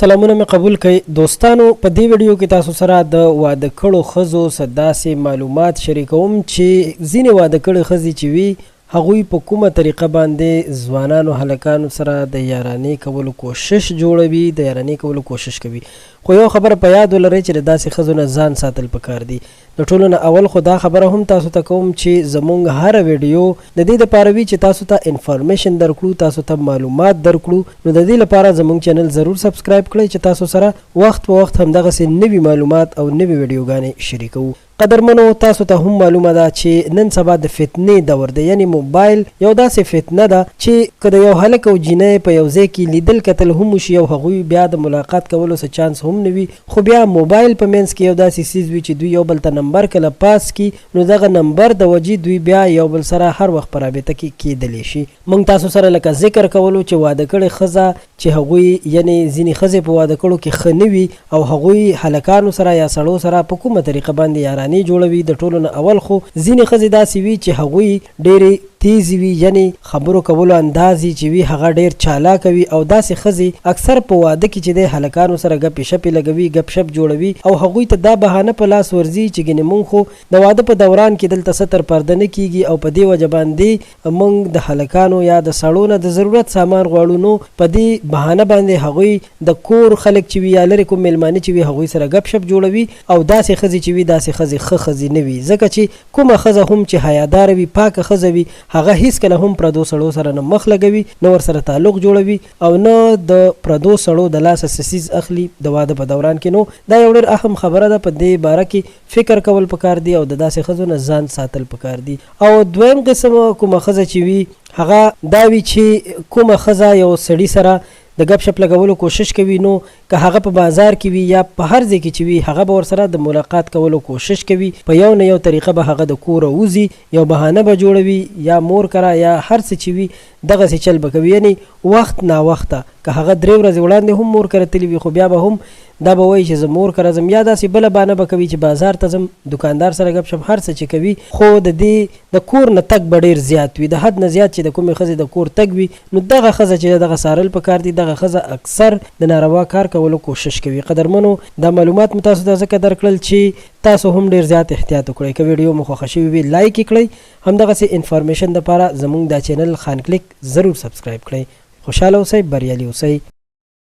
سلامونه مې قبول کړئ دوستانو. په دې ویډیو کې تاسو سره د واده کړو ښځو څه داسې معلومات شریکوم چې ځینې واده کړې ښځې چې وي هغوی په کومه طریقه باندې ځوانانو هلکانو سره د یارانې کولو کوشش جوړوي، د یارانې کولو کوشش کوي. خو یو خبره په یاد ولرئ چې د داسې ښځو نه ځان ساتل پکار دي. د ټولو نه اول خو دا خبره هم تاسو ته کوم چې زمونږ هره ویډیو د دې دپاره وي چې تاسو ته انفارمیشن درکړو، تاسو ته معلومات درکړو. نو د دې لپاره زمونږ چینل ضرور سبسکرایب کړئ چې تاسو سره وخت په وخت همدغسې نوي معلومات او نوي ویډیوګانې شریکوو. قدرمنو، تاسو ته هم معلومه ده چې نن سبا د فتنې دور دی، یعنی موبایل یو داسې فتنه ده چې که د یو هلک او جینۍ په یو ځای کې لیدل کتل هم وشي او هغوی بیا د ملاقات کولو څه چانس هم نه وي، خو بیا موبایل په منځ کې یو داسې څیز وي چې دوی یو بل ته نمبر کله پاس کي، نو دغه نمبر د وجې دوی بیا یو بل سره هر وخت په رابطه کې کیدلی شي. موږ تاسو سره لکه ذکر کولو چې واده کړې ښځه چې هغوی یعنی ځینې ښځې په واده کړو کې ښه نه وي او هغوی هلکانو سره یا سړو سره په کومه طریقه باندې یارانې جوړوي. د ټولو نه اول خو ځینې ښځې داسې وي چې هغوی ډېرې تیزی وي، یعنی خبرو کولو انداز چې وي هغه ډیر چالاکه وي، او داسې ښځې اکثر په واده کې چې د هلکانو سره ګپې شپې لګوي، ګپ شپ جوړوي او هغوی ته دا بهانه په لاس ورځي چې ګنې مونږ خو د واده په دوران کې دلته ستر پرده نه کیږي او په دې وجه باندې مونږ د هلکانو یا د سړو نه د ضرورت سامان غواړو. نو په دې بهانه باندې هغوی د کور خلک چې وي یا لرې کوم میلمانه چې وي هغوی سره ګپ شپ جوړوي او داسې ښځې چې وي داسې ښځې ښه ښځې نه وي، ځکه چې کومه ښځه هم چې حیاداره وي، پاکه ښځه وي، هغه هیڅکله هم پردو سړو سره نه مخ لګوي، نه ورسره تعلق جوړوي او نه د پردو سړو د لاسه څه څیز اخلي د واده په دوران کې. نو دا یو ډېر اهم خبره ده، په دې باره کې فکر کول پکار دی او د داسې ښځو نه ځان ساتل پکار دي. او دویم قسم کومه ښځه چې وي هغه دا وي چې کومه ښځه یو سړي سره د ګپ شپ لګولو کوشش کوي، نو که هغه په بازار کې وي یا په هر ځای کې چې وي هغه به ورسره د ملاقات کولو کوشش کوي، په یو نه یو طریقه به هغه د کوره وځي، یو بهانه به جوړوي یا مور کره یا هر څه چې وي دغسې چل به کوي. یعنی وخت ناوخته که هغه 3 ورځې وړاندې هم مور کره تللی وي خو بیا به هم دا به وایي چې زه مور کره ځم، یا داسې بله بانه به کوي چې بازار ته ځم، دکاندار سره ګپ شپ هر څه چې کوي، خو د دې د کور نه تګ به ډېر زیات وي، د حد نه زیات چې د کومې ښځې د کور تګ وي. نو دغه ښځه چې دغه څارل پکار دي، دغه ښځه اکثر د ناروا کار کولو کوشش کوي. قدرمنو، دا معلومات مو تاسو ته ځکه درکړل چې تاسو هم ډېر زیات احتیاط وکړئ. که ویډیو مو خوښه شوې وي لایک یې کړئ، همدغسې انفارمیشن دپاره زموږ دا چینل خان کلیک ضرور سبسکرایب کړئ. خوشحاله اوسئ، بریالي اوسئ.